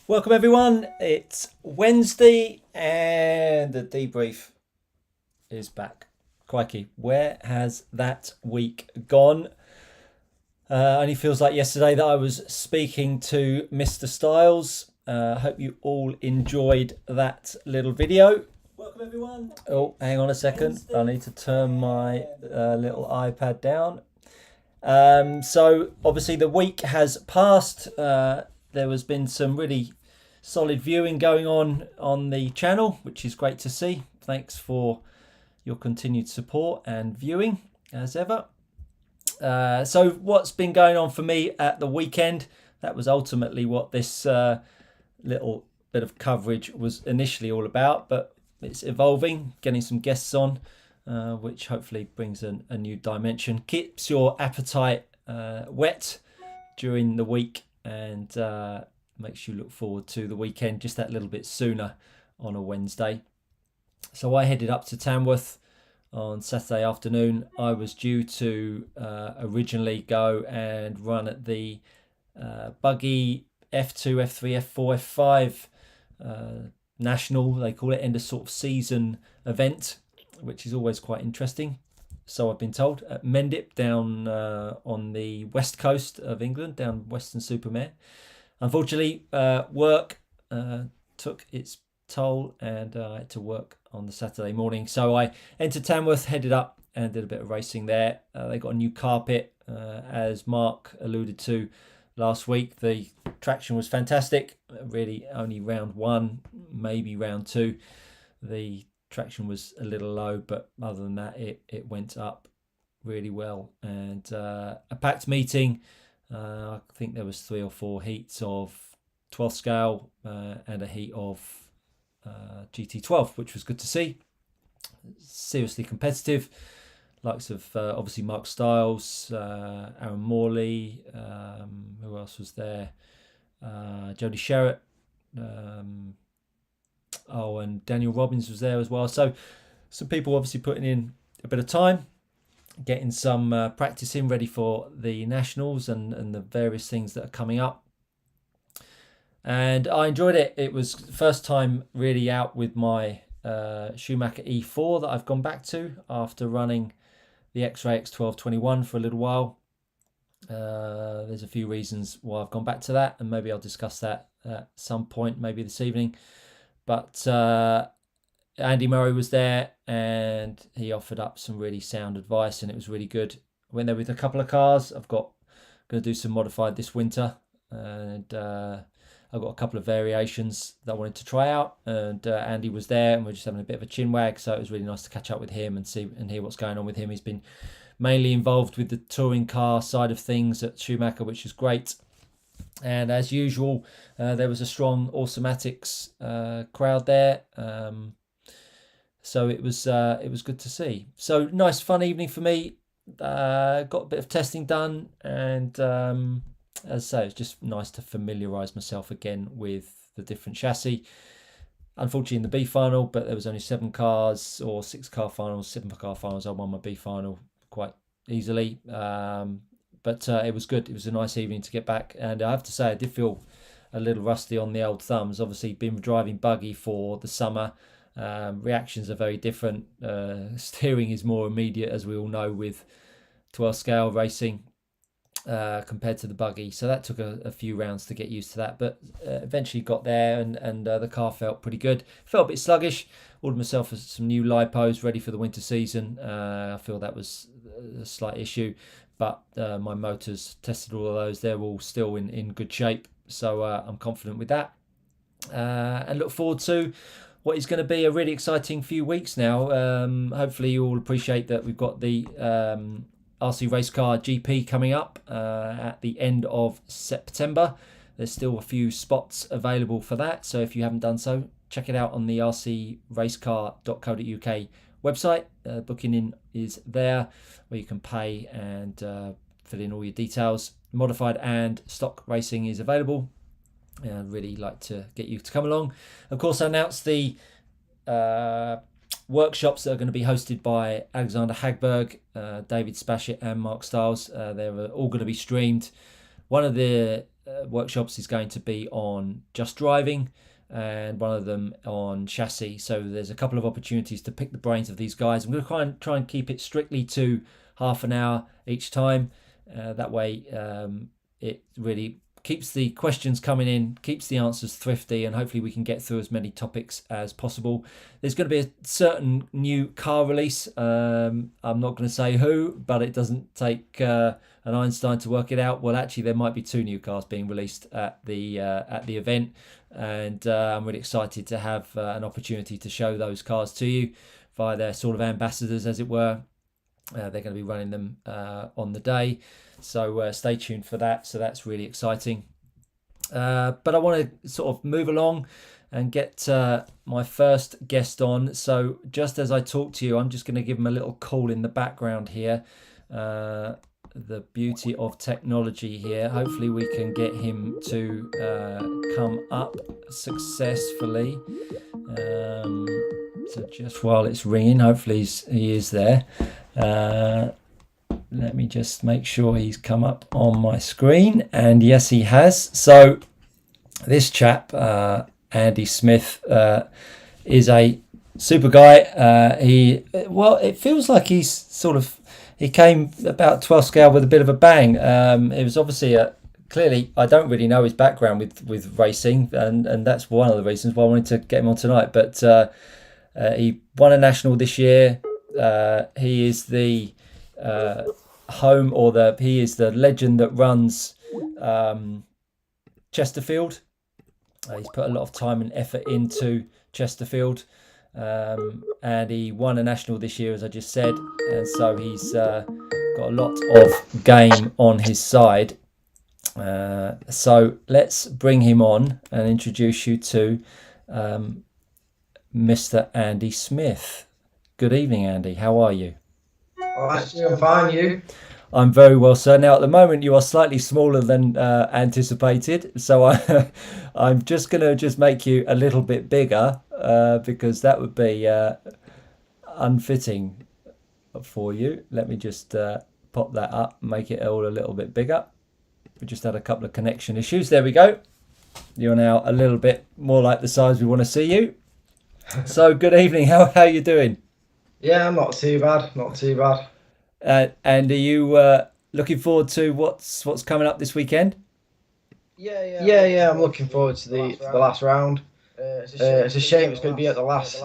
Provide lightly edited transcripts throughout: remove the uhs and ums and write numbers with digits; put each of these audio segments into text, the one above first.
Welcome everyone. It's Wednesday and the debrief is back. Crikey, where has that week gone? Only feels like yesterday that I was speaking to Mr. Styles. Hope you all enjoyed that little video. Welcome everyone. Oh, hang on a second. I need to turn my little iPad down. So obviously the week has passed. There has been some really solid viewing going on the channel, which is great to see. Thanks for your continued support and viewing as ever. So what's been going on for me at the weekend? That was ultimately what this little bit of coverage was initially all about, but it's evolving, getting some guests on, which hopefully brings a new dimension, keeps your appetite whet during the week, and makes you look forward to the weekend just that little bit sooner on a Wednesday. So I headed up to Tamworth on Saturday afternoon. I was due to originally go and run at the buggy F2, F3, F4, F5 national, they call it, end of sort of season event, which is always quite interesting. So I've been told, at Mendip down on the west coast of England, down Weston-super-Mare. Unfortunately, work took its toll and I had to work on the Saturday morning. So I entered Tamworth, headed up and did a bit of racing there. They got a new carpet, as Mark alluded to last week. The traction was fantastic. Really only round one, maybe round two. The traction was a little low, but other than that, it went up really well. And a packed meeting. I think there was 3 or 4 heats of 12th scale and a heat of GT12, which was good to see. Seriously competitive. Likes of obviously Mark Styles, Aaron Morley, who else was there? Jody Sherritt, and Daniel Robbins was there as well. So some people obviously putting in a bit of time, getting some practice in, ready for the nationals and the various things that are coming up. And I enjoyed it. It was the first time really out with my Schumacher E4 that I've gone back to after running the X-Ray X1221 for a little while. There's a few reasons why I've gone back to that, and maybe I'll discuss that at some point, maybe this evening. But Andy Murray was there and he offered up some really sound advice, and it was really good. I went there with a couple of cars. Going to do some modified this winter, and I've got a couple of variations that I wanted to try out, and Andy was there and we're just having a bit of a chin wag, so it was really nice to catch up with him and see and hear what's going on with him. He's been mainly involved with the touring car side of things at Schumacher, which is great. And as usual, there was a strong Automatics crowd there, so it was good to see. So nice fun evening for me. Got a bit of testing done, and as I say, it's just nice to familiarise myself again with the different chassis. Unfortunately in the B final, but there was only 7 cars or 6 car finals, 7 car finals. I won my B final quite easily. But it was good. It was a nice evening to get back. And I have to say, I did feel a little rusty on the old thumbs. Obviously, been driving buggy for the summer. Reactions are very different. Steering is more immediate, as we all know, with 12 scale racing compared to the buggy. So that took a few rounds to get used to that. But eventually got there, and the car felt pretty good. Felt a bit sluggish. Ordered myself some new lipos ready for the winter season. I feel that was a slight issue. But my motors, tested all of those. They're all still in good shape. So I'm confident with that. And look forward to what is going to be a really exciting few weeks now. Hopefully you all appreciate that we've got the RC Race Car GP coming up at the end of September. There's still a few spots available for that. So if you haven't done so, check it out on the rcracecar.co.uk website. Booking in is there, where you can pay and fill in all your details. Modified and stock racing is available. I'd really like to get you to come along. Of course, I announced the workshops that are going to be hosted by Alexander Hagberg, David Spashett and Mark Stiles. They're all going to be streamed. One of the workshops is going to be on just driving, and one of them on chassis. So there's a couple of opportunities to pick the brains of these guys. I'm going to try and keep it strictly to half an hour each time. That way it really keeps the questions coming in, keeps the answers thrifty, and hopefully we can get through as many topics as possible. There's going to be a certain new car release. I'm not going to say who, but it doesn't take an Einstein to work it out. Well, actually, there might be 2 new cars being released at the event, and I'm really excited to have an opportunity to show those cars to you via their sort of ambassadors, as it were. They're going to be running them on the day, so stay tuned for that. So that's really exciting. But I want to sort of move along and get my first guest on. So just as I talk to you, I'm just going to give him a little call in the background here. The beauty of technology here. Hopefully we can get him to come up successfully. So just while it's ringing, hopefully he is there. Let me just make sure he's come up on my screen, and yes, he has. So this chap, Andy Smith, is a super guy. It feels like he came about 12 scale with a bit of a bang. It was obviously clearly, I don't really know his background with racing, and that's one of the reasons why I wanted to get him on tonight. But he won a national this year. He is the he is the legend that runs Chesterfield. He's put a lot of time and effort into Chesterfield, and he won a national this year, as I just said, and so he's got a lot of game on his side. So let's bring him on and introduce you to Mr. Andy Smith. Good evening, Andy. How are you? All right, I'm fine. You? I'm very well, sir. Now, at the moment, you are slightly smaller than anticipated, so I'm just going to make you a little bit bigger because that would be unfitting for you. Let me just pop that up, make it all a little bit bigger. We just had a couple of connection issues. There we go. You're now a little bit more like the size we want to see you. So, good evening. How are you doing? Yeah, I'm not too bad. Not too bad. And are you looking forward to what's coming up this weekend? Yeah. I'm looking forward to the last round. It's a shame it's going to be at the last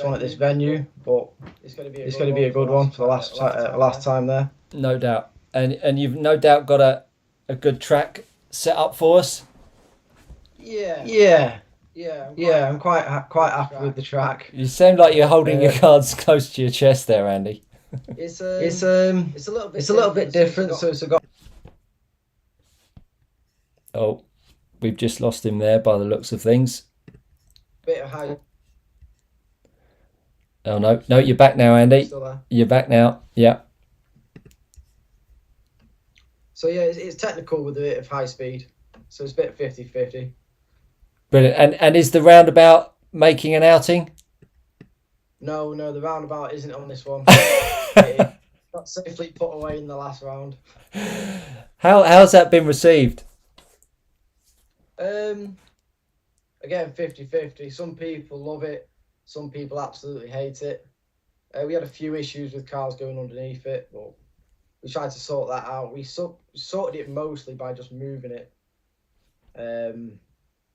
one at this venue, but it's going to be a good one for the last time there. No doubt, and you've no doubt got a good track set up for us. Yeah. I'm quite happy with the track. You sound like you're holding your cards close to your chest there, Andy. It's a little bit different. So it's got. Oh, we've just lost him there by the looks of things. Bit of high. Oh no, you're back now, Andy. You're back now. Yeah. So yeah, it's technical with a bit of high speed. So it's a bit 50-50. Brilliant. And is the roundabout making an outing? No, the roundabout isn't on this one. It got safely put away in the last round. How's that been received? Again, 50-50. Some people love it. Some people absolutely hate it. We had a few issues with cars going underneath it, but we tried to sort that out. We sorted it mostly by just moving it.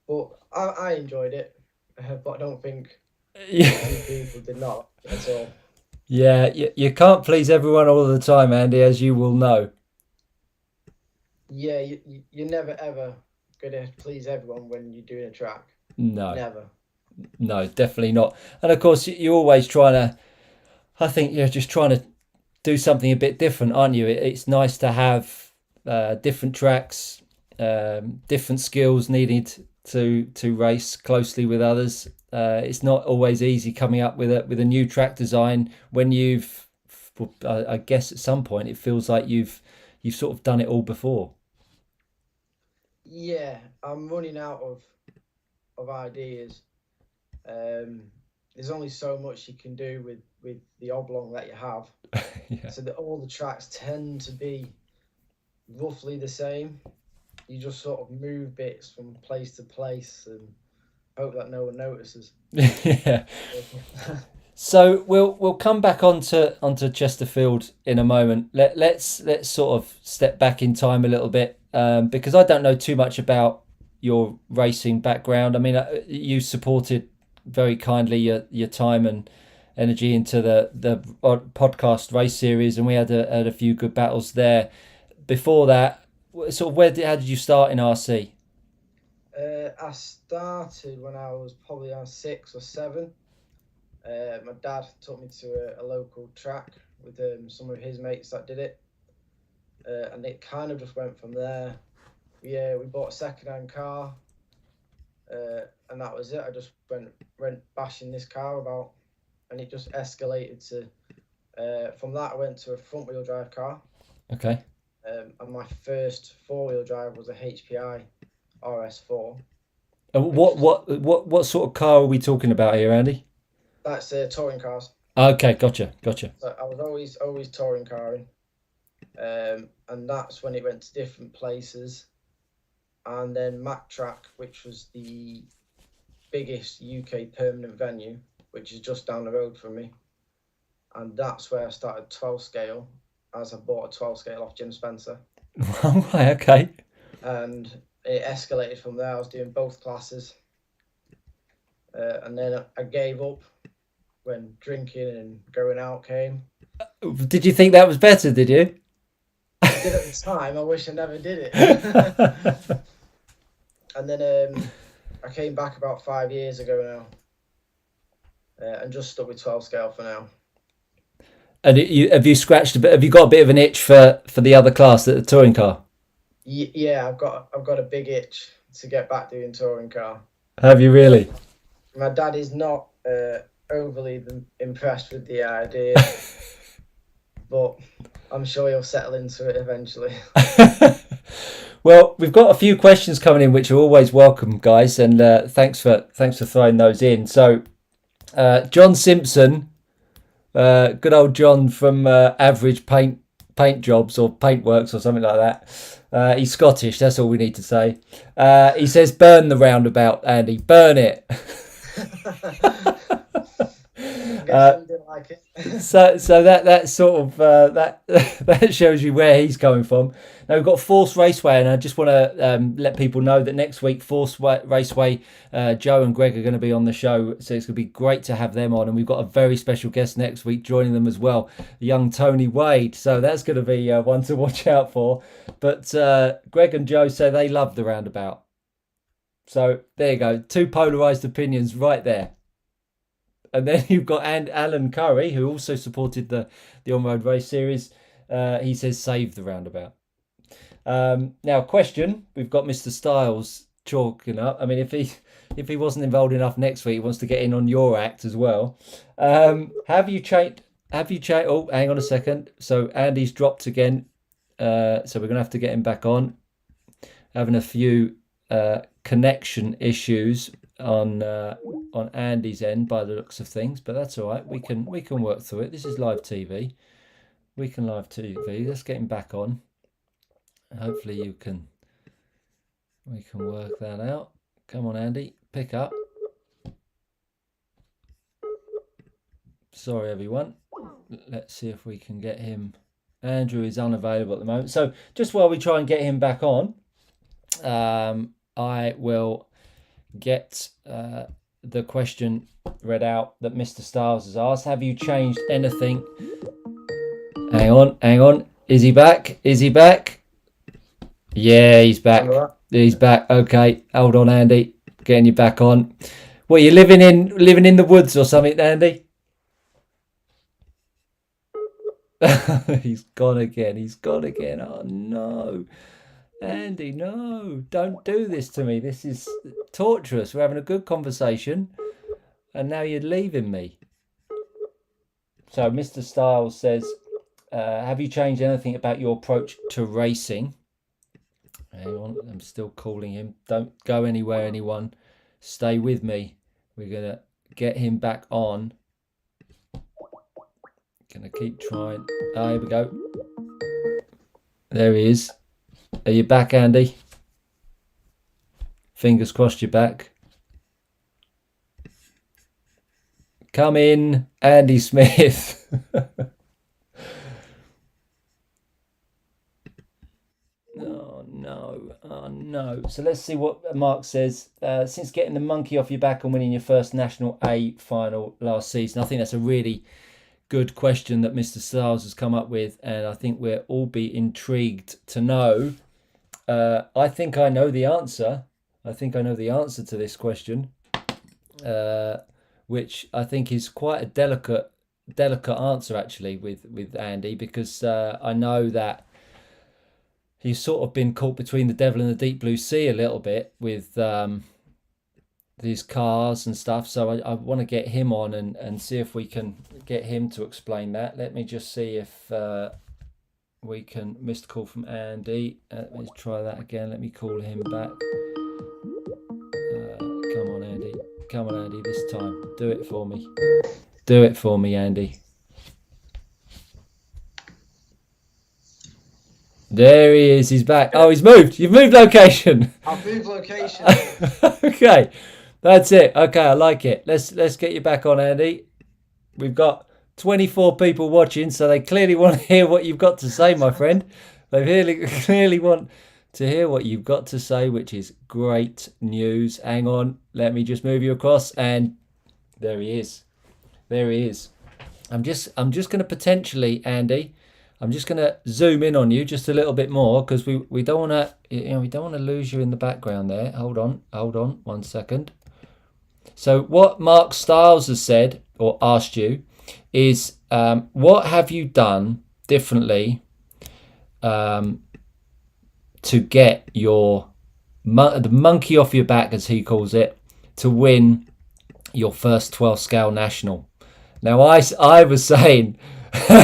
But I enjoyed it, but I don't think many people did not at all. Yeah, you can't please everyone all the time, Andy, as you will know. Yeah, you're never ever going to please everyone when you're doing a track. No. Never. No, definitely not. And of course, you're always I think you're just trying to do something a bit different, aren't you? It's nice to have different tracks, different skills needed to race closely with others. It's not always easy coming up with a new track design when I guess at some point it feels like you've sort of done it all before. Yeah, I'm running out of ideas. There's only so much you can do with the oblong that you have. Yeah. So that all the tracks tend to be roughly the same. you just sort of move bits from place to place and hope that no one notices. Yeah. So we'll come back onto Chesterfield in a moment. Let's sort of step back in time a little bit, because I don't know too much about your racing background. I mean, you supported very kindly your time and energy into the podcast race series, and we had a few good battles there. Before that, sort of how did you start in RC? I started when I was probably around 6 or 7. My dad took me to a local track with some of his mates that did it, and it kind of just went from there. We bought a second-hand car, and that was it. I just went bashing this car about, and it just escalated to. From that, I went to a front-wheel drive car. Okay. And my first 4-wheel drive was a HPI RS4. And what sort of car are we talking about here, Andy? That's touring cars. Okay, gotcha. So I was always touring carring, and that's when it went to different places. And then Mac Track, which was the biggest UK permanent venue, which is just down the road from me. And that's where I started 12 scale, as I bought a 12 scale off Jim Spencer. Right, okay. And it escalated from there. I was doing both classes. And then I gave up when drinking and going out came. Did you think that was better, did you? I did at the time. I wish I never did it. And then I came back about 5 years ago now, and just stuck with 12 scale for now. And have you scratched a bit? Have you got a bit of an itch for the other class, the touring car? Yeah, I've got a big itch to get back doing touring car. Have you really? My dad is not overly impressed with the idea, but I'm sure he'll settle into it eventually. Well, we've got a few questions coming in, which are always welcome, guys, and thanks for throwing those in. So, John Simpson, good old John from Average Paint Jobs or Paintworks or something like that. He's Scottish. That's all we need to say. He says, "Burn the roundabout, Andy. Burn it." Like it. so that sort of that shows you where he's coming from. Now we've got Force Raceway, and I just want to let people know that next week Force Raceway, Joe and Greg are going to be on the show, so it's going to be great to have them on. And we've got a very special guest next week joining them as well, young Tony Wade. So that's going to be one to watch out for. But Greg and Joe say they love the roundabout. So there you go, two polarised opinions right there. And then you've got Alan Curry, who also supported the on-road race series. He says, save the roundabout. Now, question, we've got Mr. Styles chalking up. I mean, if he wasn't involved enough next week, he wants to get in on your act as well. Have you changed? Oh, hang on a second. So Andy's dropped again. So we're going to have to get him back on. Having a few connection issues on Andy's end by the looks of things, but that's all right. We can work through it. This is live TV. We can live TV. Let's get him back on. Hopefully we can work that out. Come on, Andy, pick up. Sorry, everyone. Let's see if we can get him. Andrew is unavailable at the moment. So just while we try and get him back on, I will get the question read out that Mr. Styles has asked. Have you changed anything? Hang on. Is he back? Yeah, he's back. He's back. Okay, hold on, Andy. Getting you back on. What, you living in the woods or something, Andy? He's gone again. Oh no. Andy, no, don't do this to me. This is torturous. We're having a good conversation and now you're leaving me. So Mr. Styles says, have you changed anything about your approach to racing? Hang on, I'm still calling him. Don't go anywhere, anyone. Stay with me. We're going to get him back on. Going to keep trying. Oh, here we go. There he is. Are you back, Andy? Fingers crossed you're back. Come in, Andy Smith. Oh no. So let's see what Mark says. Since getting the monkey off your back and winning your first National A final last season, I think that's a really good question that Mr. Styles has come up with, and I think we'll all be intrigued to know. I think I know the answer. I think I know the answer to this question, which I think is quite a delicate answer actually with Andy, because I know that he's sort of been caught between the devil and the deep blue sea a little bit with these cars and stuff. So I want to get him on and see if we can get him to explain that. Let me just see if we can. Missed call from Andy. Let's try that again. Let me call him back. Come on, Andy. Come on, Andy. This time, do it for me. Do it for me, Andy. There he is. He's back. Oh, he's moved. You've moved location. I've moved location. Okay, that's it. Okay, I like it. Let's get you back on, Andy. We've got 24 people watching, so they clearly want to hear what you've got to say, my friend. They clearly want to hear what you've got to say, which is great news. Hang on, let me just move you across, and there he is. There he is. I'm just going to potentially, Andy, I'm just going to zoom in on you just a little bit more, because we don't want to, we don't want to lose you in the background there. Hold on 1 second. So what Mark Styles has said or asked you is, what have you done differently to get the monkey off your back, as he calls it, to win your first 12 scale national? Now I was saying, there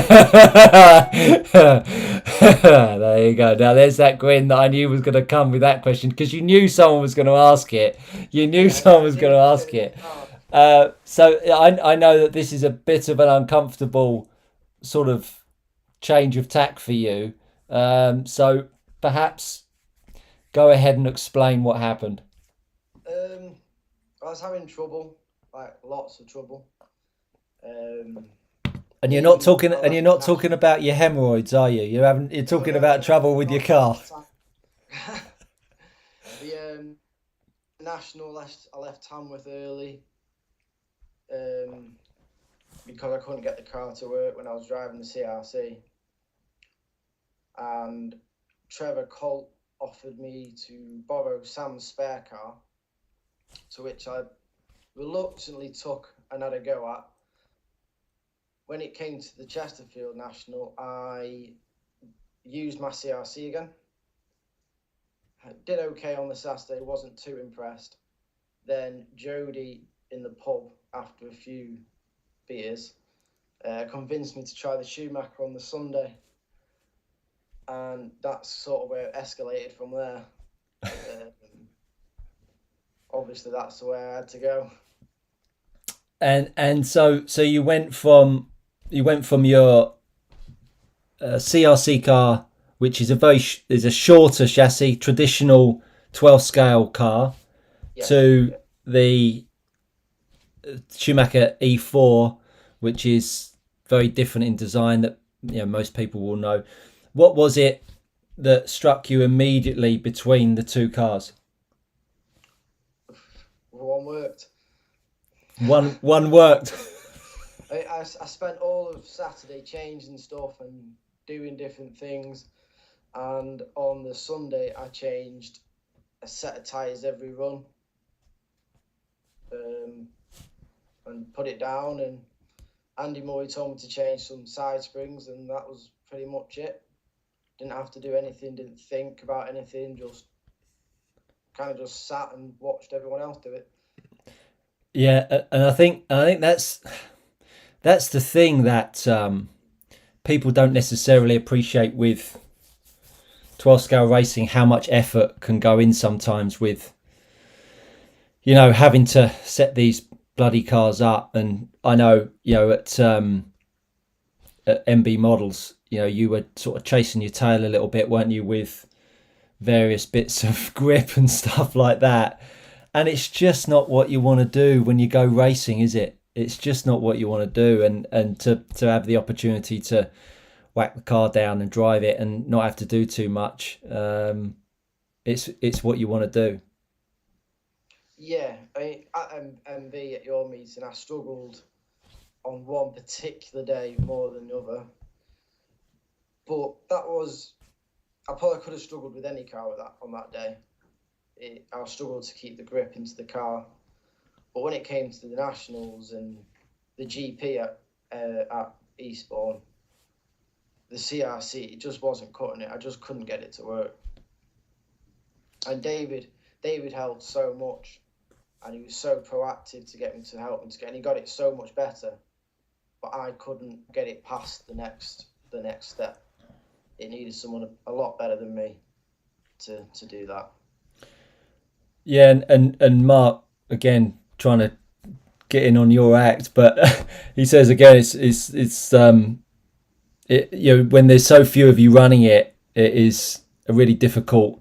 you go. Now there's that grin that I knew was going to come with that question, because you knew someone was going to ask it. So I know that this is a bit of an uncomfortable sort of change of tack for you. So perhaps go ahead and explain what happened. I was having trouble, like lots of trouble. And you're not talking about your hemorrhoids, are you? You're talking about trouble with your car. The national I left Tamworth early because I couldn't get the car to work when I was driving the CRC, and Trevor Colt offered me to borrow Sam's spare car, to which I reluctantly took and had a go at. When it came to the Chesterfield National, I used my CRC again. I did okay on the Saturday, wasn't too impressed. Then Jody in the pub, after a few beers, convinced me to try the Schumacher on the Sunday. And that's sort of where it escalated from there. Obviously, that's the way I had to go. And so you went from your CRC car, which is is a shorter chassis, traditional 12 scale car, to the Schumacher E4, which is very different in design, that most people will know. What was it that struck you immediately between the two cars? One worked. One worked. I spent all of Saturday changing stuff and doing different things, and on the Sunday I changed a set of tyres every run, and put it down, and Andy Murray told me to change some side springs, and that was pretty much it. Didn't have to do anything, didn't think about anything, just kind of just sat and watched everyone else do it. Yeah, and I think that's the thing that people don't necessarily appreciate with 12 scale racing, how much effort can go in sometimes with having to set these bloody cars up. And I know at MB Models, you were sort of chasing your tail a little bit, weren't you, with various bits of grip and stuff like that. And it's just not what you want to do when you go racing, is it? It's just not what you want to do. And to have the opportunity to whack the car down and drive it and not have to do too much, it's what you want to do. Yeah, I mean, at MB at your meeting, I struggled on one particular day more than the other. But I probably could have struggled with any car with that on that day. I struggled to keep the grip into the car. But when it came to the Nationals and the GP at Eastbourne, the CRC, it just wasn't cutting it. I just couldn't get it to work. And David helped so much, and he was so proactive to get me to help him to get, and he got it so much better. But I couldn't get it past the next step. It needed someone a lot better than me to do that. Yeah, and Mark again trying to get in on your act, but he says again when there's so few of you running it, it is a really difficult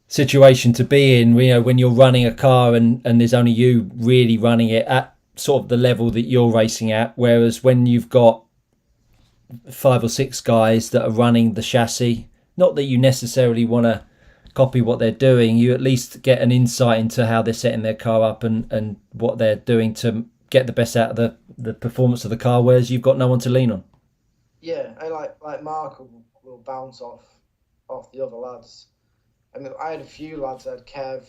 situation to be in. When you're running a car and there's only you really running it at sort of the level that you're racing at, whereas when you've got 5 or 6 guys that are running the chassis, not that you necessarily want to copy what they're doing, you at least get an insight into how they're setting their car up and what they're doing to get the best out of the performance of the car, whereas you've got no one to lean on. Yeah, I like Mark will bounce off the other lads. I mean, I had a few lads. I had Kev,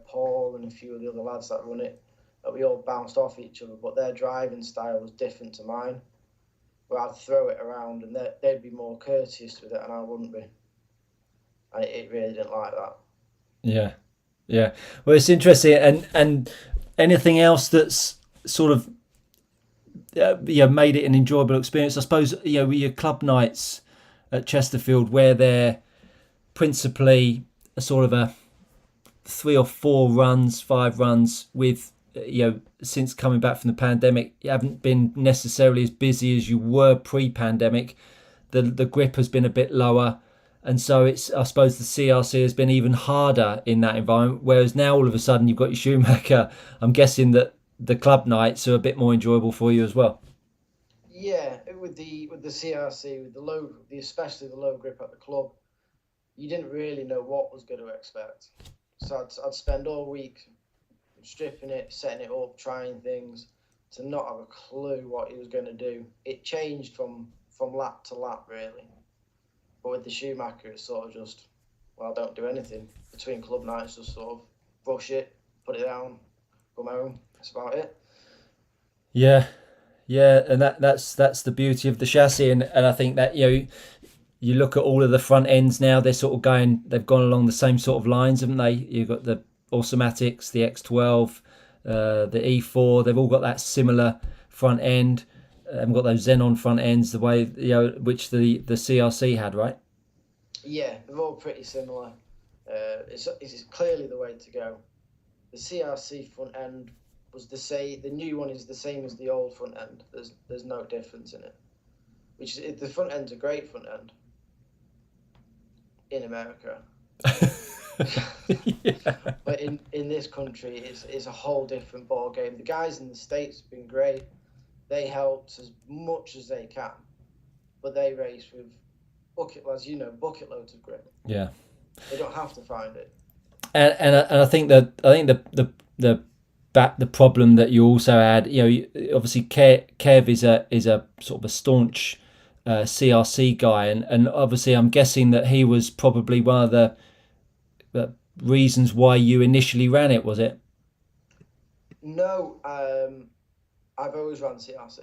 Paul, and a few of the other lads that run it. That we all bounced off each other, but their driving style was different to mine. Where I'd throw it around, and they'd be more courteous with it, and I wouldn't be. And it really didn't like that. Yeah. Well, it's interesting, and anything else that's sort of made it an enjoyable experience. I suppose your club nights at Chesterfield, where they're principally a sort of a 3 or 4 runs, 5 runs with since coming back from the pandemic, you haven't been necessarily as busy as you were pre-pandemic. The grip has been a bit lower, and so I suppose the CRC has been even harder in that environment. Whereas now all of a sudden you've got your Schumacher. I'm guessing that the club nights are a bit more enjoyable for you as well. Yeah, with the CRC, with especially the low grip at the club, you didn't really know what was going to expect. So I'd spend all week stripping it, setting it up, trying things, to not have a clue what he was going to do. It changed from lap to lap, really. But with the Schumacher, it's sort of just, well, don't do anything. Between club nights, just sort of brush it, put it down, come home. That's about it. Yeah, and that's the beauty of the chassis, and I think that you look at all of the front ends now, they've gone along the same sort of lines, haven't they? You've got the Automatics, the X12, the E4, they've all got that similar front end. They've got those Xenon front ends, the way which the CRC had, right? Yeah, they're all pretty similar. It's clearly the way to go. The CRC front end was the new one is the same as the old front end. There's no difference in it. The front end's a great front end in America. Yeah. But in this country, it's a whole different ball game. The guys in the States have been great. They helped as much as they can, but they race with bucket loads of grip. Yeah. They don't have to find it. And I think the problem that you also had, obviously Kev is a sort of a staunch CRC guy, and obviously I'm guessing that he was probably one of the reasons why you initially ran it, was it? No, I've always run CRC.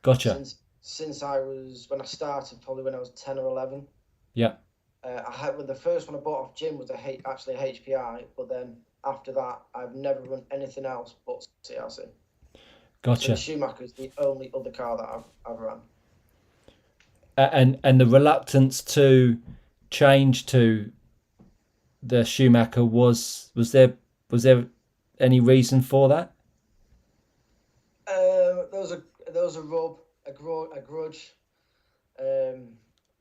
Gotcha. Since when I started, probably when I was 10 or 11. Yeah. The first one I bought off Jim was actually a HPI, but then after that, I've never run anything else but CRC. Gotcha. So the Schumacher is the only other car that I've run. And the reluctance to change to the Schumacher was there any reason for that? There was a grudge.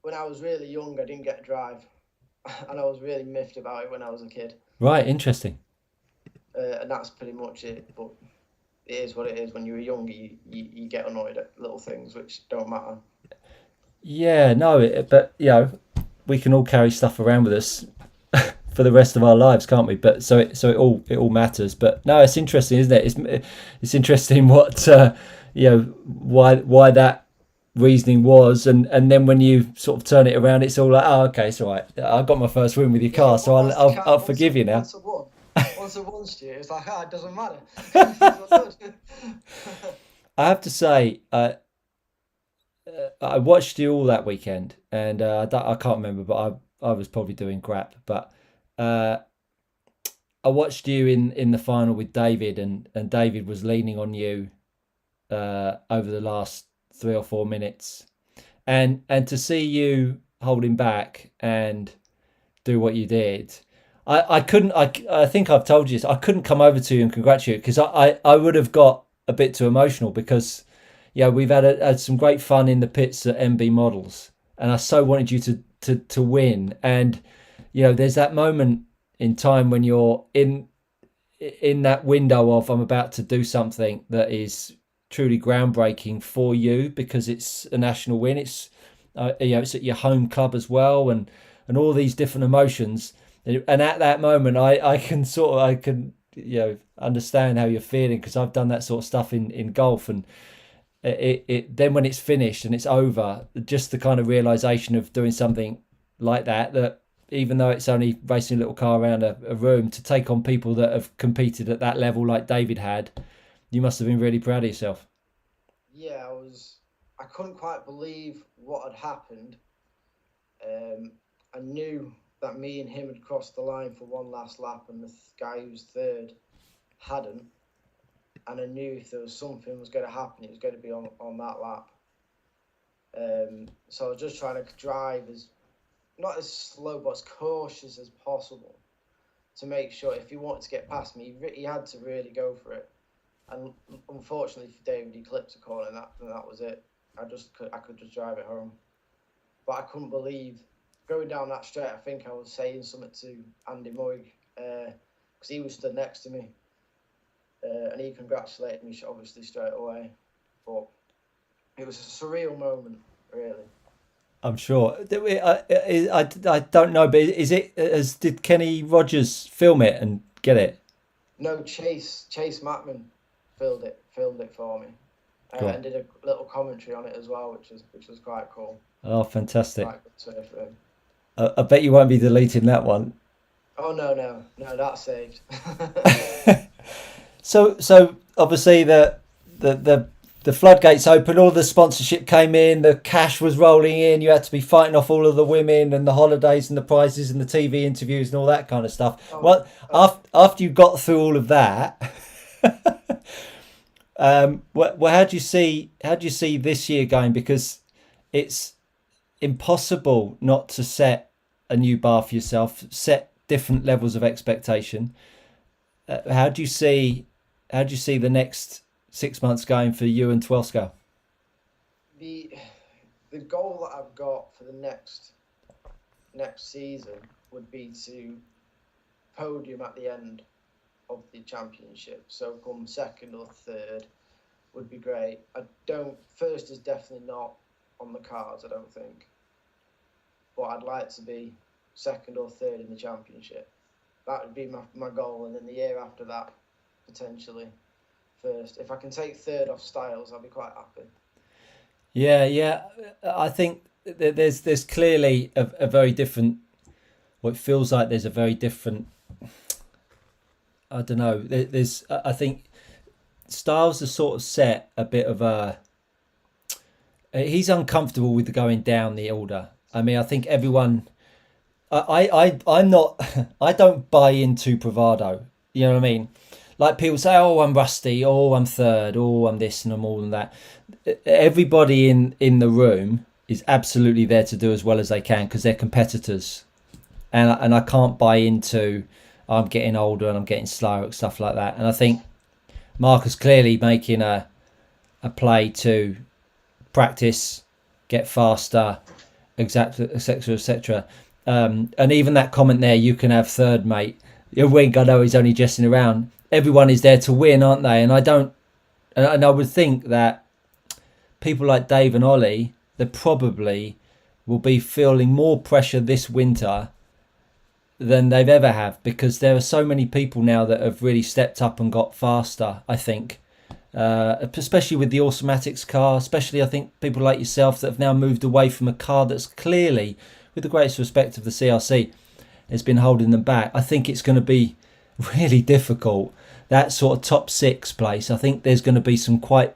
When I was really young, I didn't get to drive. and I was really miffed about it when I was a kid. Right, interesting. And that's pretty much it. But it is what it is. When you were younger, you get annoyed at little things which don't matter. Yeah, no, but we can all carry stuff around with us for the rest of our lives, can't we? But so it all matters. But no, it's interesting, isn't it? It's interesting what why that reasoning was, and then when you sort of turn it around, it's all like, oh, okay, it's all right. I got my first win with your car, so I'll forgive you now. Once I won, Stu, it's like, it doesn't matter. I have to say, I watched you all that weekend, and I can't remember, but I was probably doing crap. But uh, I watched you in the final with David, and David was leaning on you over the last 3 or 4 minutes, and to see you holding back and do what you did. I couldn't. I think I've told you this. I couldn't come over to you and congratulate you because I would have got a bit too emotional because we've had some great fun in the pits at MB Models, and I so wanted you to win. And there's that moment in time when you're in that window of I'm about to do something that is truly groundbreaking for you because it's a national win. It's it's at your home club as well, and all these different emotions. And at that moment, I can understand how you're feeling because I've done that sort of stuff in golf, and it then when it's finished and it's over, just the kind of realization of doing something like that even though it's only racing a little car around a room, to take on people that have competed at that level like David had, you must have been really proud of yourself. Yeah, I couldn't quite believe what had happened. I knew that me and him had crossed the line for one last lap, and the guy who's third hadn't. And I knew if there was something was going to happen, it was going to be on that lap. So I was just trying to drive not as slow, but as cautious as possible to make sure if he wanted to get past me, he had to really go for it. And unfortunately for David, he clipped a corner, and that was it. I could just drive it home. But I couldn't believe going down that straight. I think I was saying something to Andy Moig because he was stood next to me, and he congratulated me obviously straight away. But it was a surreal moment, really. I'm sure. I don't know, but did Kenny Rogers film it and get it? No, Chase Mattman filmed it for me, Cool. and did a little commentary on it as well, which was quite cool. Oh, fantastic! Quite good turn for him. I bet you won't be deleting that one. Oh no, that's saved. So obviously the floodgates opened, all the sponsorship came in, the cash was rolling in, you had to be fighting off all of the women and the holidays and the prizes and the TV interviews and all that kind of stuff. After you got through all of that, how do you see this year going? Because it's impossible not to set a new bar for yourself, set different levels of expectation. How do you see the next 6 months going for you and 12 scale? The goal that I've got for the next season would be to podium at the end of the championship. So come second or third would be great. First is definitely not on the cards, I don't think. But I'd like to be second or third in the championship. That would be my goal, and then the year after that, potentially first. If I can take third off Styles, I'll be quite happy. Yeah. I think there's clearly a very different. Well, it feels like there's a very different. I don't know. I think Styles has sort of set a bit of a. He's uncomfortable with going down the order. I mean, I think everyone. I'm not. I don't buy into bravado. You know what I mean? Like people say, oh, I'm rusty, oh, I'm third, oh, I'm this and I'm all and that. Everybody in the room is absolutely there to do as well as they can because they're competitors. And I can't buy into I'm getting older and I'm getting slower and stuff like that. And I think Mark is clearly making a play to practice, get faster, etc., etc. And even that comment there, you can have third, mate. Wink, I know he's only jesting around. Everyone is there to win, aren't they? And I would think that people like Dave and Ollie, they probably will be feeling more pressure this winter than they've ever have, because there are so many people now that have really stepped up and got faster, I think. Especially with the Automatics car, especially I think people like yourself that have now moved away from a car that's clearly, with the greatest respect of the CRC, has been holding them back. I think it's going to be really difficult. That sort of top 6 place, I think there's going to be some quite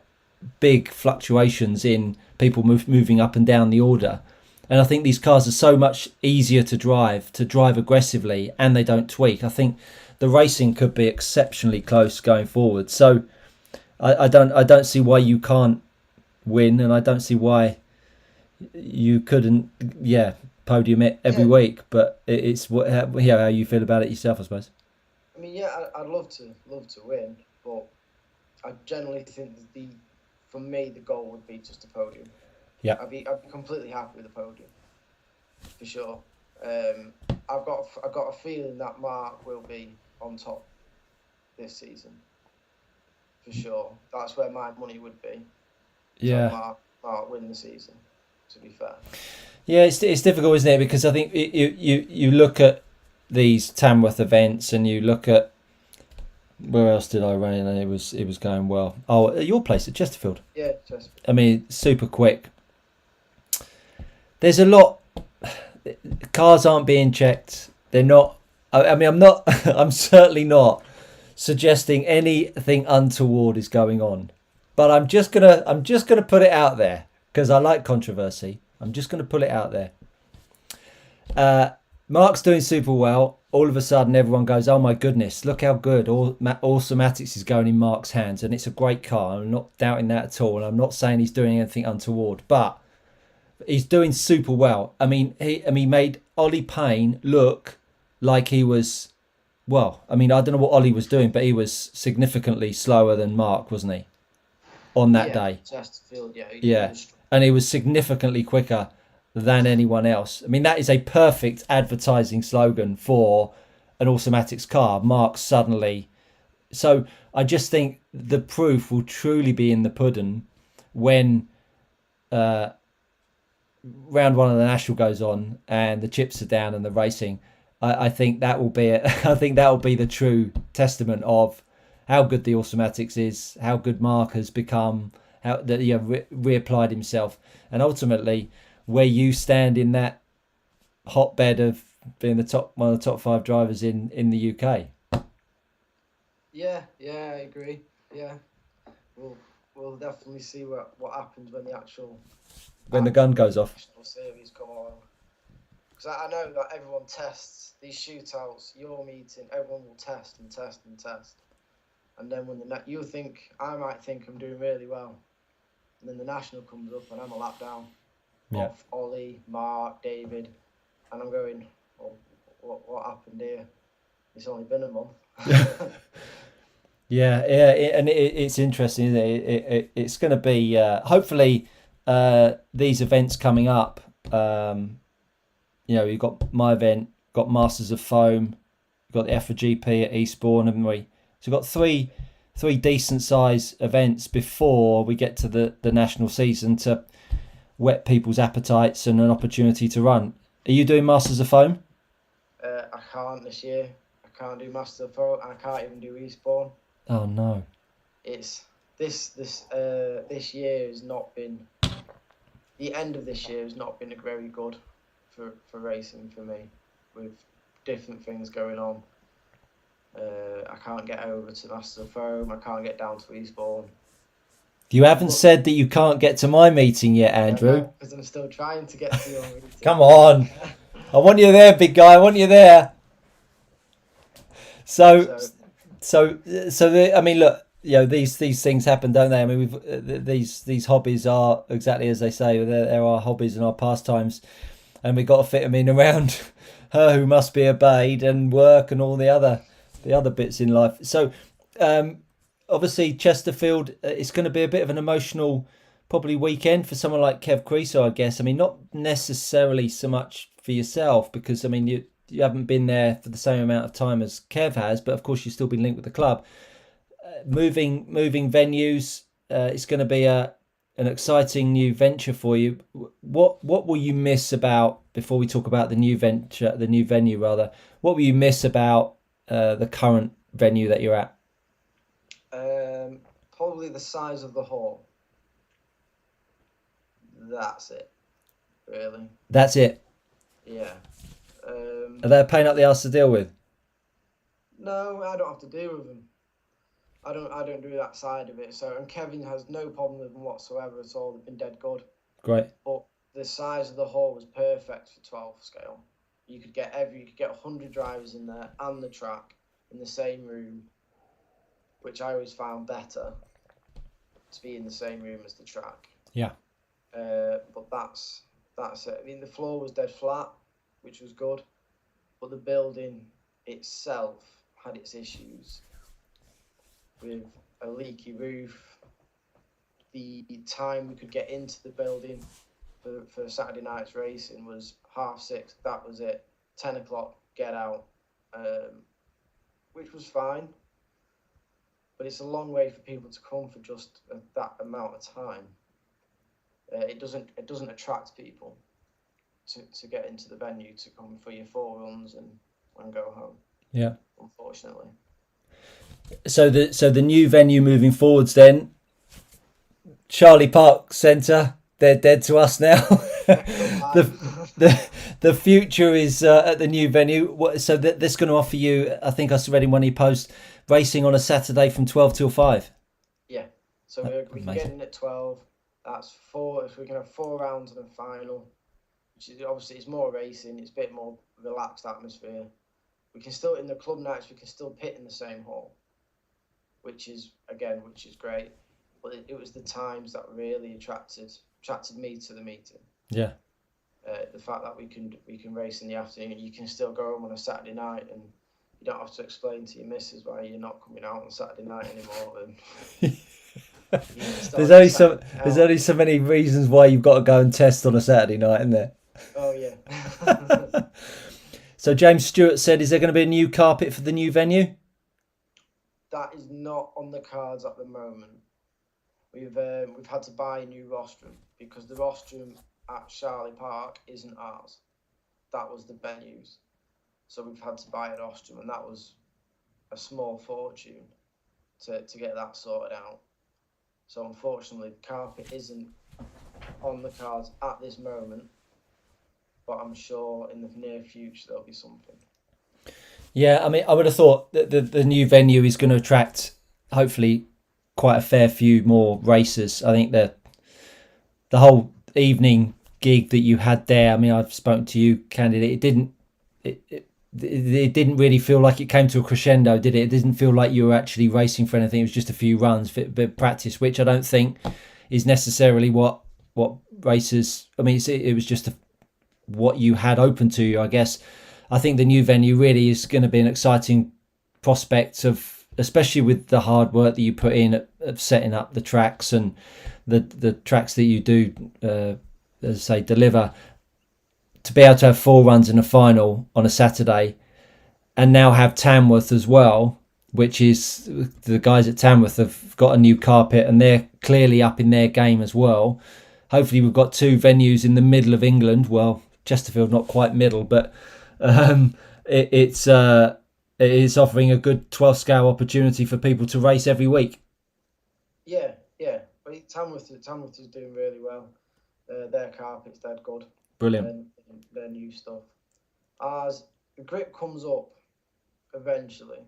big fluctuations in people moving up and down the order. And I think these cars are so much easier to drive aggressively, and they don't tweak. I think the racing could be exceptionally close going forward. So I don't see why you can't win, and I don't see why you couldn't, podium it every week. But it's how you feel about it yourself, I suppose. I mean, I'd love to win, but I generally think that for me the goal would be just a podium. Yeah, I'd be completely happy with the podium, for sure. I've got a feeling that Mark will be on top this season, for sure. That's where my money would be. Yeah, so Mark win the season. To be fair. Yeah, it's difficult, isn't it? Because I think you look at these Tamworth events, and you look at where else did I run in, and it was going well. Oh, your place at Chesterfield. Yeah, Chesterfield. I mean, super quick. There's a lot. Cars aren't being checked. They're not. I mean, I'm not. I'm certainly not suggesting anything untoward is going on. But I'm just gonna put it out there, because I like controversy. I'm just gonna put it out there. Mark's doing super well. All of a sudden, everyone goes, "Oh my goodness, look how good Automatics is going in Mark's hands," and it's a great car. I'm not doubting that at all, and I'm not saying he's doing anything untoward, but he's doing super well. I mean, he made Ollie Payne look like he was, well, I mean, I don't know what Ollie was doing, but he was significantly slower than Mark, wasn't he? On that day. Chesterfield, yeah. And he was significantly quicker than anyone else. I mean, that is a perfect advertising slogan for an Automatics car. Mark suddenly. So I just think the proof will truly be in the pudding when round 1 of the National goes on and the chips are down and the racing. I think that will be I think that will be the true testament of how good the Automatics is, how good Mark has become, how that reapplied himself, and ultimately where you stand in that hotbed of being one of the top 5 drivers in the UK. Yeah, I agree. Yeah, we'll definitely see what happens when the gun goes off. National series come along. Because I know that everyone tests these shootouts, your meeting, everyone will test and test and test. And then when I might think I'm doing really well. And then the National comes up and I'm a lap down off Ollie, Mark, David. And I'm going, well, what happened here? It's only been a month. And it's interesting, isn't it? It's going to be, hopefully, these events coming up. You've got my event, got Masters of Foam, you've got the FGP at Eastbourne, haven't we? So we've got three decent size events before we get to the national season to whet people's appetites and an opportunity to run. Are you doing Masters of Foam? I can't this year. I can't do Masters of Foam. I can't even do Eastbourne. Oh no! It's this year has not been. The end of this year has not been very good for racing for me, with different things going on. I can't get over to Masters of Foam. I can't get down to Eastbourne. You haven't said that you can't get to my meeting yet, Andrew. Because I'm still trying to get to your meeting. Come on. I want you there, big guy. I want you there. So I mean, look, these things happen, don't they? I mean, these hobbies are exactly as they say. There are hobbies and our pastimes, and we've got to fit them in around her who must be obeyed and work and all the other bits in life. So, obviously, Chesterfield, it's going to be a bit of an emotional, probably weekend for someone like Kev Creaso, I guess. I mean, not necessarily so much for yourself? Because I mean, you haven't been there for the same amount of time as Kev has, but of course you've still been linked with the club. Moving venues, it's going to be an exciting new venture for you. What will you miss about, before we talk about the new venue rather? What will you miss about the current venue that you're at? Probably the size of the hall. That's it, really. That's it. Yeah. Are they a pain up the arse to deal with? No, I don't have to deal with them. I don't do that side of it. So, and Kevin has no problem with them whatsoever at all. They've been dead good. Great. But the size of the hall was perfect for 12 scale. You could get 100 drivers in there and the track in the same room, which I always found better to be in the same room as the track. Yeah. But that's it. I mean, the floor was dead flat, which was good, but the building itself had its issues with a leaky roof. The time we could get into the building for Saturday night's racing was 6:30. That was it. 10 o'clock, get out, which was fine. But it's a long way for people to come for just that amount of time. It doesn't attract people to get into the venue to come for your 4 runs and go home. Yeah. Unfortunately. So the new venue moving forwards then, Charlie Park Centre, they're dead to us now. the future is at the new venue. So that's going to offer you, I think I read in one of your posts, racing on a Saturday from 12 till 5. Yeah. So we can get in at 12. That's 4. If we can have 4 rounds and a final, which is obviously it's more racing. It's a bit more relaxed atmosphere. We can still, in the club nights, we can still pit in the same hall, which is great. But it was the times that really attracted me to the meeting. Yeah. The fact that we can race in the afternoon, you can still go home on a Saturday night, and you don't have to explain to your missus why you're not coming out on Saturday night anymore. And there's only so many reasons why you've got to go and test on a Saturday night, isn't there? Oh yeah. So James Stewart said, is there going to be a new carpet for the new venue? That is not on the cards at the moment. We've had to buy a new rostrum because the rostrum at Charlie Park isn't ours. That was the venue's. So we've had to buy a rostrum, and that was a small fortune to get that sorted out. So unfortunately, the carpet isn't on the cards at this moment, but I'm sure in the near future there'll be something. Yeah, I mean, I would have thought that the new venue is going to attract, hopefully, quite a fair few more racers. I think the whole evening gig that you had there, I mean, I've spoken to you, candidate. It didn't really feel like it came to a crescendo, did it? It didn't feel like you were actually racing for anything. It was just a few runs, a bit of practice, which I don't think is necessarily what racers. I mean, it was just what you had open to you, I guess. I think the new venue really is going to be an exciting prospect of, especially with the hard work that you put in of setting up the tracks and the tracks that you do, as I say, deliver. To be able to have 4 runs in a final on a Saturday, and now have Tamworth as well, which is the guys at Tamworth have got a new carpet and they're clearly up in their game as well. Hopefully we've got 2 venues in the middle of England. Well, Chesterfield not quite middle, but it is offering a good 12 scale opportunity for people to race every week. Yeah. But Tamworth is doing really well. Their carpet's dead good. Brilliant. And their new stuff. As the grip comes up eventually,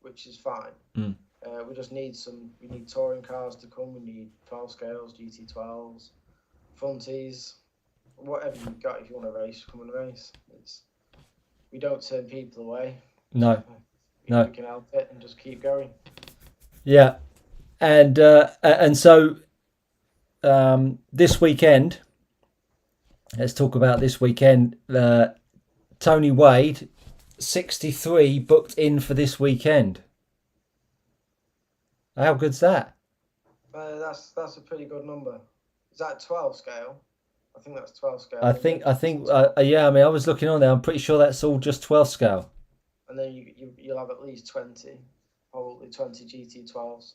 which is fine. We just need touring cars to come. We need 12 scales, GT12s, fronties, whatever you've got. If you want to race, come and race. We don't turn people away. No. We can help it and just keep going. Yeah, and so this weekend. Let's talk about this weekend. Tony Wade, 63 booked in for this weekend. How good's that? That's a pretty good number. Is that 12 scale? I think that's 12 scale. Yeah. I mean, I was looking on there. I'm pretty sure that's all just 12 scale. And then you'll have at least 20, probably 20 GT12s.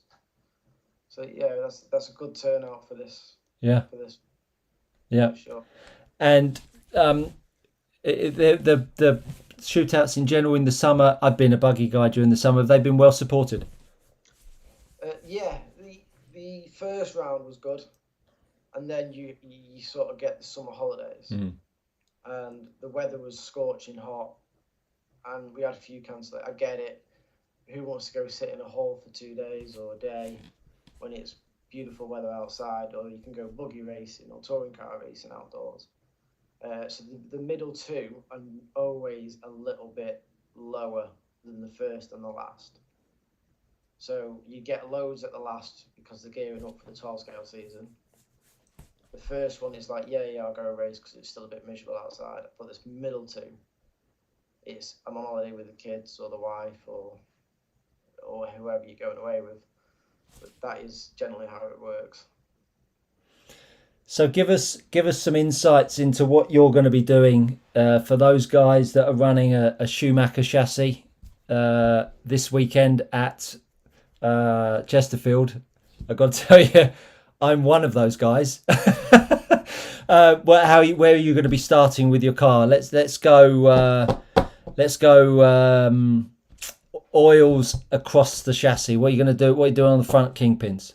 So yeah, that's a good turnout for this. Yeah. For this. Yeah. For sure. And the shootouts in general in the summer. I've been a buggy guy during the summer. Have they been well supported? Yeah, the first round was good, and then you sort of get the summer holidays, and the weather was scorching hot, and we had a few cancel. I get it. Who wants to go sit in a hole for 2 days or a day when it's beautiful weather outside, or you can go buggy racing or touring car racing outdoors. So the middle two are always a little bit lower than the first and the last. So you get loads at the last because they're gearing up for the 12 scale season. The first one is like, yeah, I'll go a race because it's still a bit miserable outside. But this middle two, it's I'm on holiday with the kids or the wife or whoever you're going away with. But that is generally how it works. So give us some insights into what you're going to be doing for those guys that are running a Schumacher chassis this weekend at Chesterfield. I've got to tell you, I'm one of those guys. Where are you going to be starting with your car? Let's go. Oils across the chassis. What are you going to do? What are you doing on the front kingpins?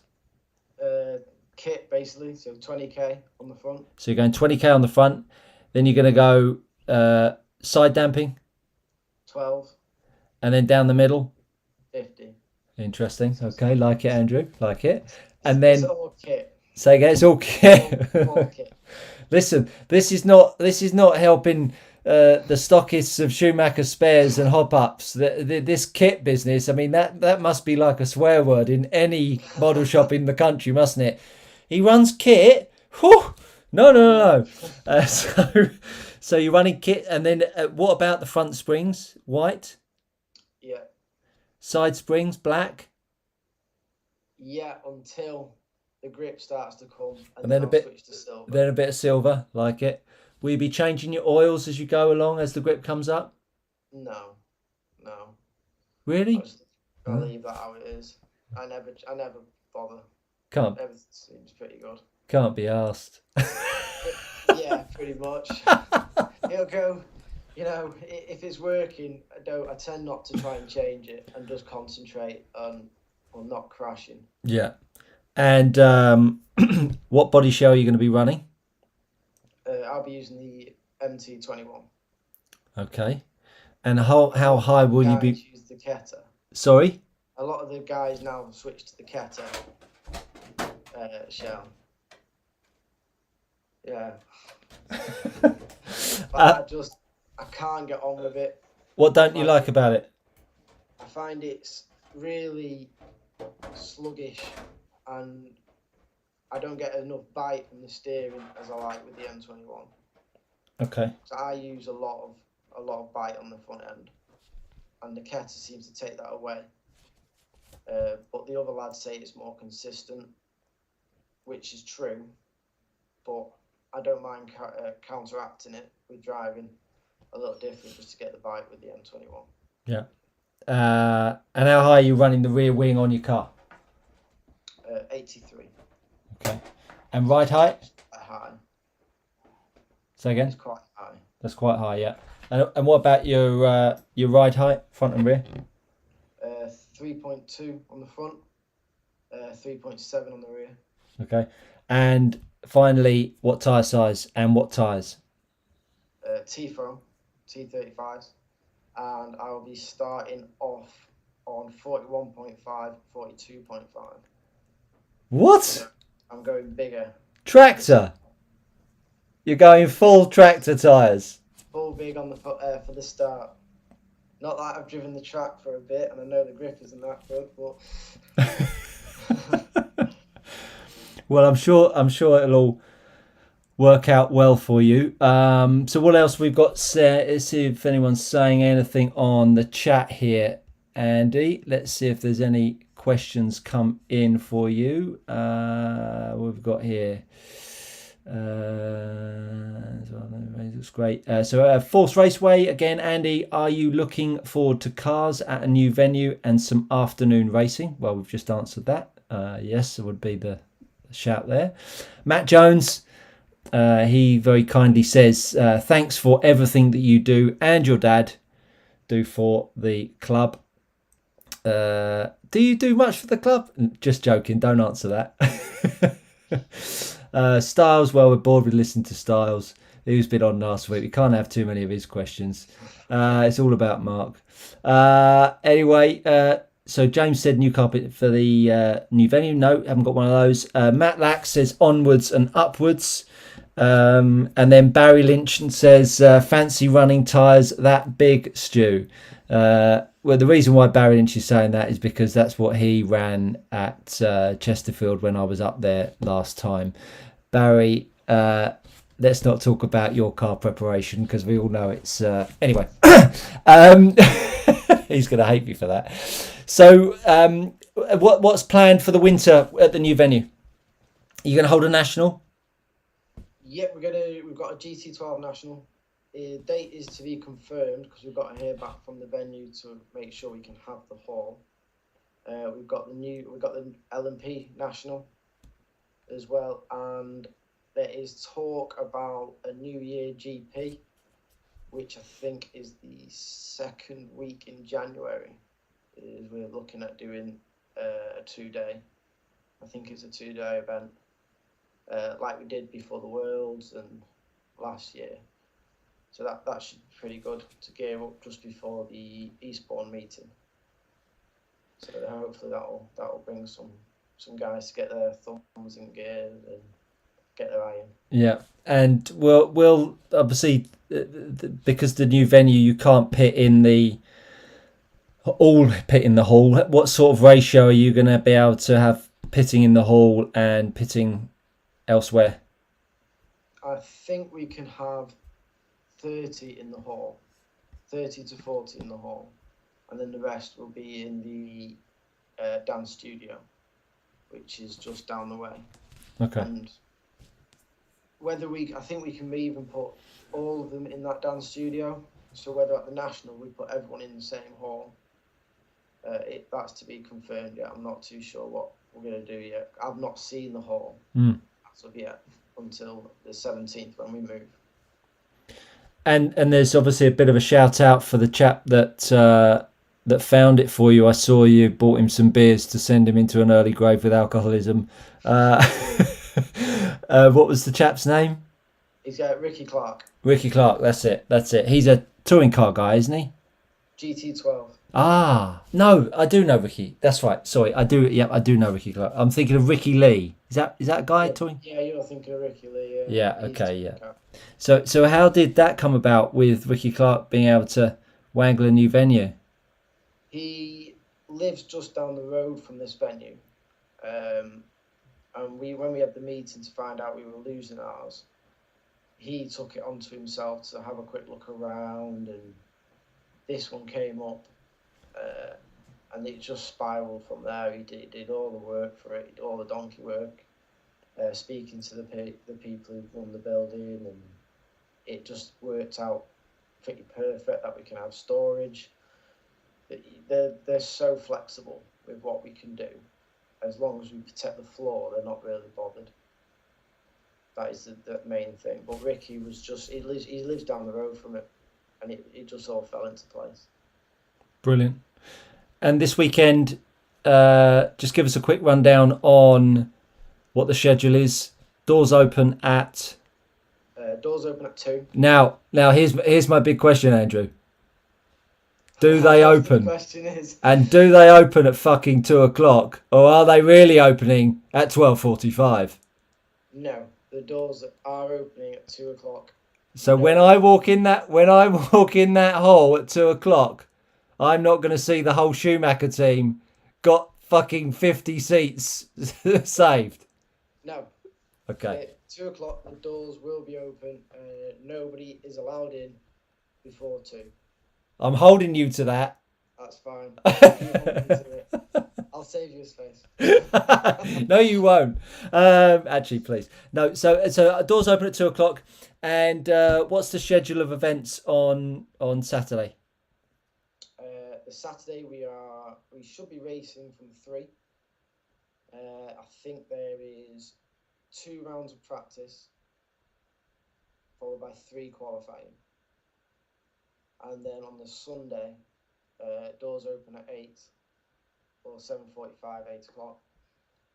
Kit basically, so 20k on the front. So you're going 20k on the front. Then you're going to go side damping. 12. And then down the middle. 50. Interesting. Okay, like it, Andrew. Like it. And then it's all kit. Say again, it's all kit. All kit. Listen, this is not helping the stockists of Schumacher spares and hop ups. This kit business, I mean, that must be like a swear word in any model shop in the country, mustn't it? He runs kit. Whew. No. So you're running kit, and then what about the front springs? White. Yeah. Side springs black. Yeah, until the grip starts to come, and then switch to silver. Then a bit of silver, like it. Will you be changing your oils as you go along as the grip comes up? No. Really? I'll leave that how it is. I never bother. Everything seems pretty good. Can't be asked. Yeah, pretty much. It'll go. If it's working, I tend not to try and change it and just concentrate on not crashing. Yeah. And what body shell are you going to be running? I'll be using the MT21. Okay. And how high will you be? Use the Keta. Sorry? A lot of the guys now have switched to the Keta shell. Yeah. But I can't get on with it. What don't you like about it? I find it's really sluggish, and I don't get enough bite from the steering as I like with the M21. Okay. So I use a lot of bite on the front end, and the Keta seems to take that away. But the other lads say it's more consistent, which is true. But I don't mind counteracting it with driving a little different just to get the bite with the M21. Yeah. And how high are you running the rear wing on your car? 83. Okay. And ride height? High. Say again? It's quite high. That's quite high, yeah. And what about your ride height, front and rear? 3.2 on the front, 3.7 on the rear. Okay. And finally, what tyre size and what tyres? T-Foam, T35s. And I'll be starting off on 41.5, 42.5. What? So I'm going bigger. Tractor? You're going full tractor tyres? Full big on the for the start. Not that I've driven the track for a bit, and I know the grip isn't that good, but... Well, I'm sure it'll all work out well for you. So what else we've got? Let's see if anyone's saying anything on the chat here, Andy. Let's see if there's any questions come in for you. We've got here. Looks great. So Force Raceway again, Andy. Are you looking forward to cars at a new venue and some afternoon racing? Well, we've just answered that. Yes, it would be the shout there. Matt Jones. He very kindly says, thanks for everything that you do and your dad do for the club. Do you do much for the club? Just joking, don't answer that. Styles, well, we're bored with listening to Styles. Who's been on last week? We can't have too many of his questions. It's all about Mark. Anyway, so James said new carpet for the new venue. No, haven't got one of those. Matt Lack says onwards and upwards. And then Barry Lynch says fancy running tyres that big, Stu. Well, the reason why Barry Lynch is saying that is because that's what he ran at Chesterfield when I was up there last time. Barry, let's not talk about your car preparation because we all know it's... Anyway, he's going to hate me for that. So what's planned for the winter at the new venue? Are you going to hold a national? Yep, we've got a GT12 national. The date is to be confirmed because we've got to hear back from the venue to make sure we can have the hall. We've got the LMP national as well, and there is talk about a New Year GP, which I think is the second week in January. We're looking at doing a 2-day. I think it's a 2-day event. Like we did before the Worlds and last year. So that should be pretty good to gear up just before the Eastbourne meeting. So hopefully that'll bring some guys to get their thumbs in gear and get their eye in. Yeah, and we'll obviously, because the new venue, you can't pit in the hall. What sort of ratio are you going to be able to have pitting in the hall and pitting elsewhere? I think we can have 30 in the hall, 30 to 40 in the hall, and then the rest will be in the dance studio, which is just down the way. Okay. And I think we can even put all of them in that dance studio. So whether at the national we put everyone in the same hall, that's to be confirmed yet. I'm not too sure what we're going to do yet. I've not seen the hall as of yet until the 17th when we move. And there's obviously a bit of a shout out for the chap that found it for you. I saw you bought him some beers to send him into an early grave with alcoholism. What was the chap's name? He's Ricky Clark. Ricky Clark, that's it. He's a touring car guy, isn't he? GT12. Ah, no, I do know Ricky. That's right. Sorry, I do. Yeah, I do know Ricky Clark. I'm thinking of Ricky Lee. Is that a guy touring? Yeah, you're thinking of Ricky Lee. Yeah. Okay. Yeah. So how did that come about with Ricky Clark being able to wangle a new venue? He lives just down the road from this venue, and when we had the meeting to find out we were losing ours, he took it onto himself to have a quick look around, and this one came up, and it just spiraled from there. He did all the work for it, all the donkey work, speaking to the people who run the building, and it just worked out pretty perfect that we can have storage. They're so flexible with what we can do. As long as we protect the floor, they're not really bothered. That is the main thing. But Ricky was just, he lives down the road from it, and it just all fell into place. Brilliant. And this weekend, just give us a quick rundown on what the schedule is. Doors open at 2. Now here's my big question, Andrew. Do they open? The question is, and do they open at fucking 2:00, or are they really opening at 12:45? No, the doors are opening at 2:00. So when I walk in that hall at 2:00, I'm not going to see the whole Schumacher team got fucking 50 seats saved. No. Okay. 2:00, the doors will be open. Nobody is allowed in before 2. I'm holding you to that. That's fine. I'll save you a space. No, you won't. Actually, please. No. So doors open at 2:00. And what's the schedule of events on Saturday? The Saturday we should be racing from 3. I think there is 2 rounds of practice, followed by 3 qualifying. And then on the Sunday, doors open at 8 or 7:45, 8:00.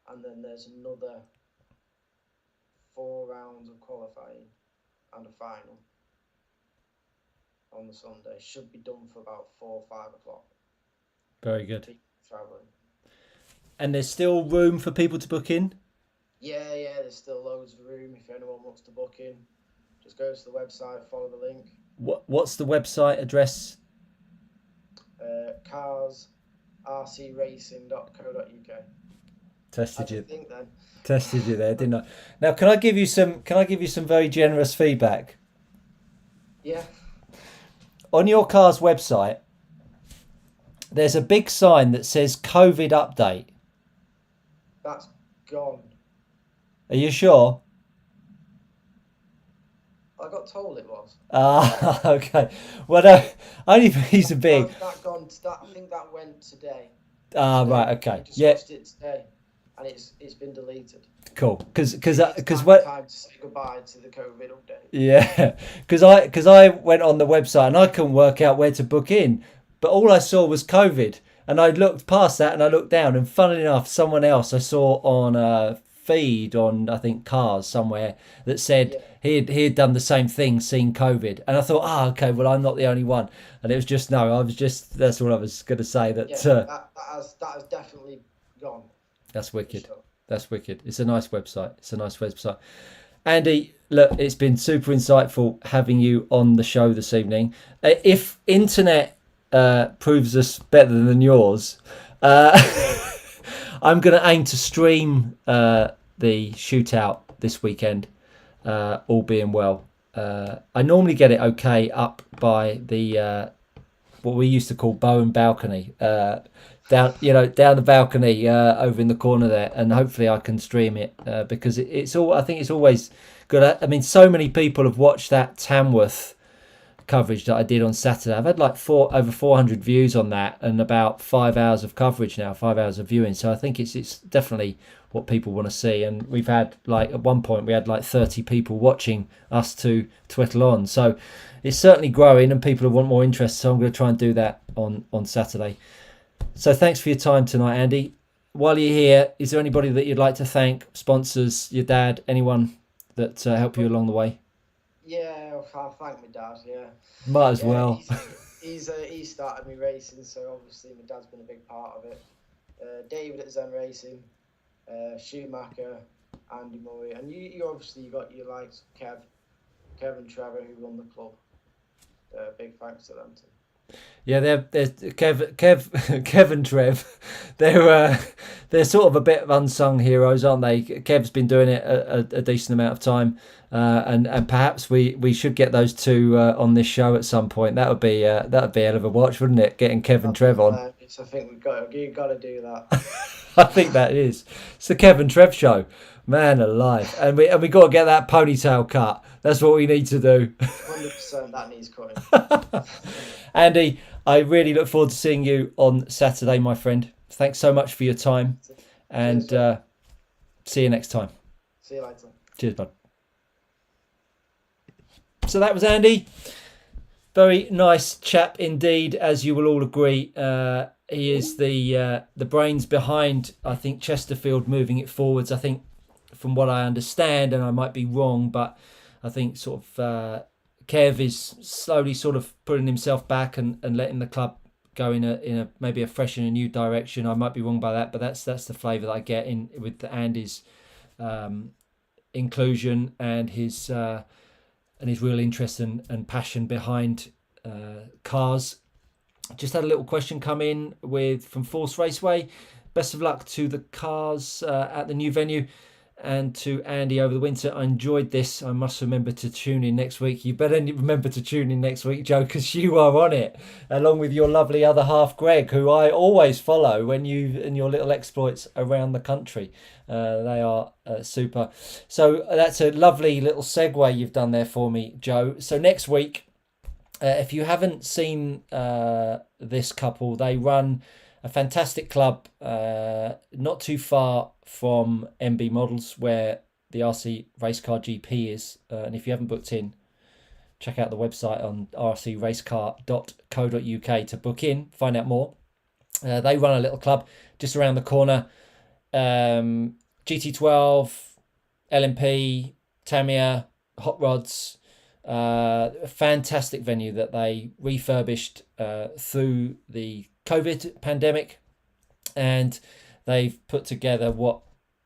And then there's another 4 rounds of qualifying and a final on the Sunday. Should be done for about 4 or 5:00. Very good. Traveling. And there's still room for people to book in? Yeah, there's still loads of room if anyone wants to book in. Just go to the website, follow the link. What's the website address? carsrcracing.co.uk. Tested you. Think then. Tested you there, didn't I? Now, can I give you some very generous feedback? Yeah. On your car's website, there's a big sign that says COVID update. That's gone. Are you sure? I got told it was. Okay. Well, no, only reason being. I think that went today. Right. Okay. I discussed it today, and it's been deleted. Cool. Because what time to say goodbye to the COVID update. Yeah. Because I went on the website and I couldn't work out where to book in, but all I saw was COVID, and I looked past that and I looked down, and funnily enough, someone else I saw on a feed on, I think, Cars somewhere, that said he had done the same thing, seen COVID, and I thought, okay, well, I'm not the only one, and it was just that's all I was going to say. That has definitely gone. That's wicked. Sure. That's wicked. It's a nice website. Andy, look, it's been super insightful having you on the show this evening. If internet proves us better than yours, I'm going to aim to stream the shootout this weekend, all being well. I normally get it okay up by the what we used to call Bowen balcony, down the balcony over in the corner there, and hopefully I can stream it because I think it's always good. I mean, so many people have watched that Tamworth coverage that I did on Saturday. I've had like over 400 views on that, and about 5 hours of coverage now, 5 hours of viewing. So I think it's definitely what people want to see. And we've had at one point we had 30 people watching us to twiddle on. So it's certainly growing, and people want more interest. So I'm going to try and do that on Saturday. So thanks for your time tonight, Andy. While you're here, is there anybody that you'd like to thank? Sponsors, your dad, anyone that helped you along the way? Yeah, I'll thank my dad. Yeah, might as well. He started me racing, so obviously my dad's been a big part of it. David at Zen Racing, Schumacher, Andy Murray, and you obviously got your likes, Kev and Trevor, who run the club. Big thanks to them too. Yeah, they're Kev and Trev. They're sort of a bit of unsung heroes, aren't they? Kev's been doing it a decent amount of time, and perhaps we should get those two on this show at some point. That would be a hell of a watch, wouldn't it? Getting Kev and Trev on. I think you've got to do that. I think that is. It's the Kev and Trev show, man alive, and we got to get that ponytail cut. That's what we need to do. 100%, that needs cutting. Andy, I really look forward to seeing you on Saturday, my friend. Thanks so much for your time, and see you next time. See you later. Cheers, bud. So that was Andy. Very nice chap indeed, as you will all agree. He is the brains behind, I think, Chesterfield moving it forwards. I think, from what I understand, and I might be wrong, but I think sort of Kev is slowly sort of putting himself back and letting the club go in a maybe a fresh and a new direction. I might be wrong by that, but that's the flavour that I get in with Andy's inclusion and his real interest and passion behind cars. Just had a little question come in from Force Raceway. Best of luck to the cars at the new venue. and to Andy over the winter. I enjoyed this. I must remember to tune in next week. You better remember to tune in next week, Joe, because you are on it, along with your lovely other half, Greg, who I always follow when you and your little exploits around the country. They are super. So that's a lovely little segue you've done there for me, Joe. So next week, if you haven't seen this couple, they run a fantastic club not too far from MB Models, where the RC Race Car GP is. And if you haven't booked in, check out the website on rcracecar.co.uk to book in, find out more. They run a little club just around the corner. GT12, LMP, Tamiya, Hot Rods. A fantastic venue that they refurbished through the COVID pandemic, and they've put together what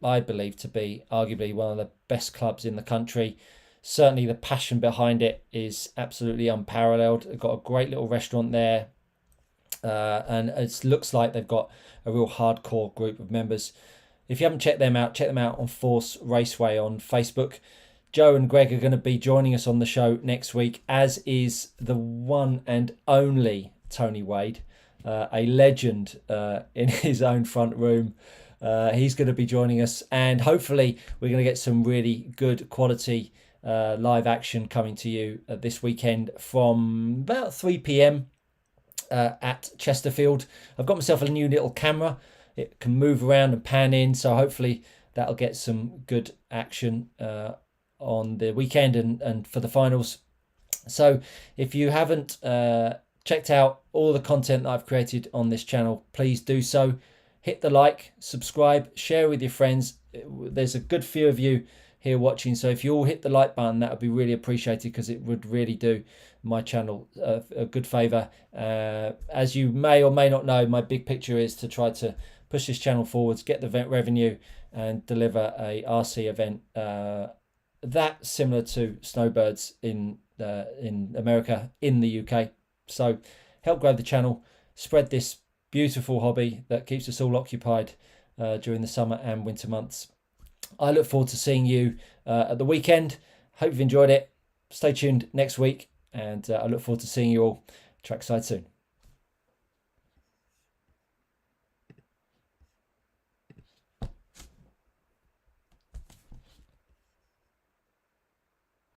I believe to be arguably one of the best clubs in the country. Certainly the passion behind it is absolutely unparalleled. They've got a great little restaurant there, and it looks like they've got a real hardcore group of members. If you haven't checked them out on Force Raceway on Facebook. Joe and Greg are going to be joining us on the show next week, as is the one and only Tony Wade, a legend in his own front room. He's going to be joining us, and hopefully we're going to get some really good quality live action coming to you this weekend from about 3 p.m. At Chesterfield. I've got myself a new little camera. It can move around and pan in, so hopefully that'll get some good action on the weekend and for the finals. So if you haven't checked out all the content that I've created on this channel, please do so. Hit the like, subscribe, share with your friends. There's a good few of you here watching, so if you all hit the like button, that would be really appreciated, because it would really do my channel a good favour. As you may or may not know, my big picture is to try to push this channel forwards, get the event revenue, and deliver a RC event that similar to Snowbirds in America, in the UK. So help grow the channel, spread this beautiful hobby that keeps us all occupied during the summer and winter months. I look forward to seeing you at the weekend. Hope you've enjoyed it. Stay tuned next week, and I look forward to seeing you all trackside soon.